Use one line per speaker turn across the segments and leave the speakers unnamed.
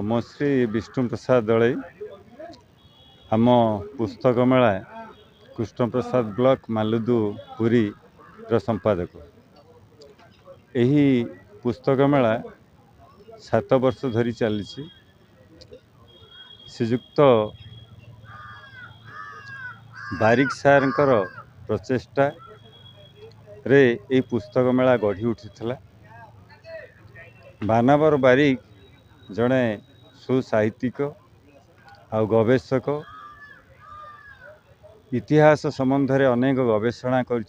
मो श्री विष्णु प्रसाद दलई आम पुस्तक मेला कृष्ण प्रसाद ब्लॉक मालुदु पुरी संपादक। यही पुस्तक मेला 7 वर्ष धरी चली श्रीजुक्त बारिक सार प्रचेष्टा रे यही पुस्तक मेला गढ़ी उठी। बानावर बारिक जड़े सुसाहित्यिक आ गवेषक इतिहास संबंध में अनेक गवेषणा कर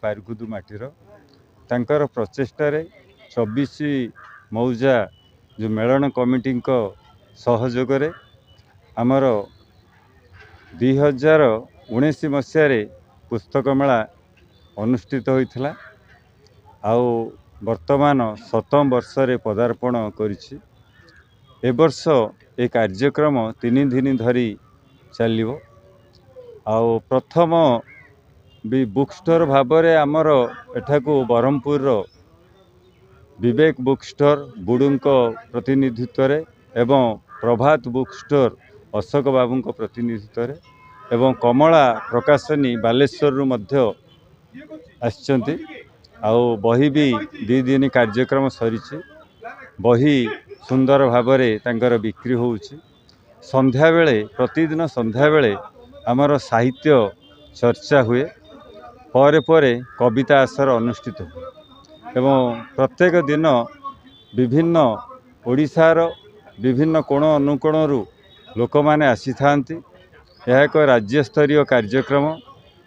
पारकुदु माटीर तांकर प्रचेष्टा 24 मौजा जो मेलन कमिटी सहयोग आमर 2019 मसीह पुस्तक मेला अनुष्ठित होता। वर्तमान 7म वर्ष रे पदार्पण करिछि। ए वर्ष ए कार्यक्रम 3 दिन धरी चलिबो। प्रथम भी बुक स्टोर भाବରେ आमर एठाकू बरहमपुर विवेक बुक स्टोर बुडुंको प्रतिनिधित्व रे एवं प्रभात बुक स्टोर अशोक बाबू प्रतिनिधित्व रे एवं कमला प्रकाशनी बालेश्वर रु मध्य आछंती। बही भी 2 दिन कार्यक्रम सरी बही सुंदर भावरे तांकर बिक्री होउछि। संध्या बेले प्रतिदिन संध्या बेले आमर साहित्य चर्चा हुए परे परे कविता आसर अनुष्ठित हुए एवं प्रत्येक दिन विभिन्न ओडिशार विभिन्न कोण अनुकोण लोक माने आसी थांती। यह एक राज्य स्तरीय कार्यक्रम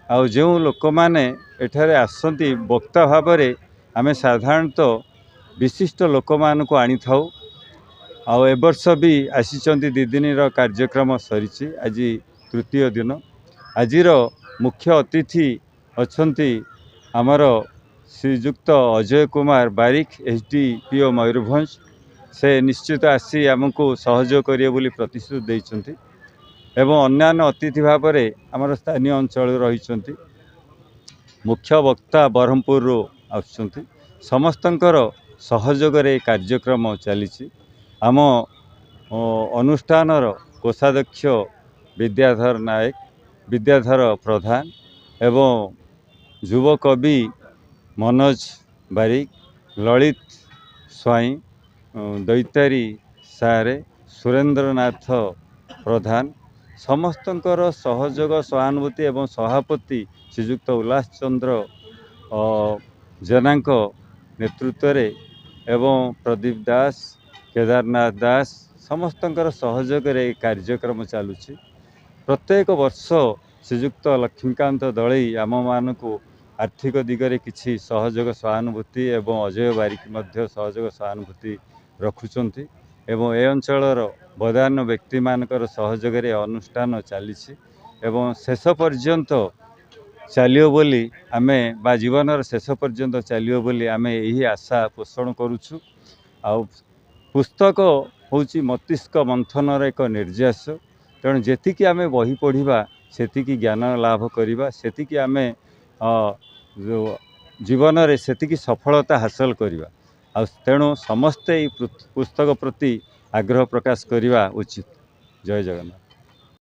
आउ जो लोक माने एठारे आसंती वक्ता भावरे आमे साधारणतः विशिष्ट लोक मान को आनी थाउ। आउ ए वर्ष भी आसीचंती 2 दिन कार्यक्रम सरी आज तृतीय दिन। आजिर मुख्य अतिथि अछंती आमर श्रीजुक्त अजय कुमार बारिक एसडीपीओ मयूरभंज। से निश्चित आसी आमको सहयोग करिए बोली प्रतिश्रुति देइछंती एवं अन्यान्य अतिथि भावरे आमर स्थानीय अंचल रहिछंती। मुख्य वक्ता बरहमपुर आछंती। समस्तंकर सहयोग रे कार्यक्रम चली। आम अनुष्ठानर कोषाध्यक्ष विद्याधर नायक विद्याधर प्रधान एवं युव कवि मनोज बारिक ललित स्वाई दैतारी सारे सुरेंद्रनाथ प्रधान समस्तंकर सहयोग सहानुभूति एवं सभापति श्रीजुक्त उल्लास चंद्र जेनाक नेतृत्व रे एवं प्रदीप दास केदारनाथ दास समस्तंकर सहयोग रे कार्यक्रम चलुछि। प्रत्येक वर्ष श्रीजुक्त लक्ष्मीकांत दलई आम मानकु आर्थिक दिगरे किछि सहयोग सहानुभूति एवं अजय बारिक मध्य सहयोग सहानुभूति रखुचंती एवं ए अंचलर बदान व्यक्ति मानकर सहयोग रे अनुष्ठान चली एवं शेष पर्यंत चलियो बोली आमे बा जीवनर शेष पर्यंत चलियो बोली आमे यही आशा पोषण करूछु। आ पुस्तक होची मस्तिष्क मंथनर एक निर्यास। तेणु जेतिकी आमे बही पढ़िबा सेतिकी ज्ञान लाभ करिबा सेतिकी आमे जीवन रे सेतिकी सफलता हासिल करिबा। तेणु समस्ते पुस्तक प्रति आग्रह प्रकाश करिबा उचित। जय जगन्नाथ।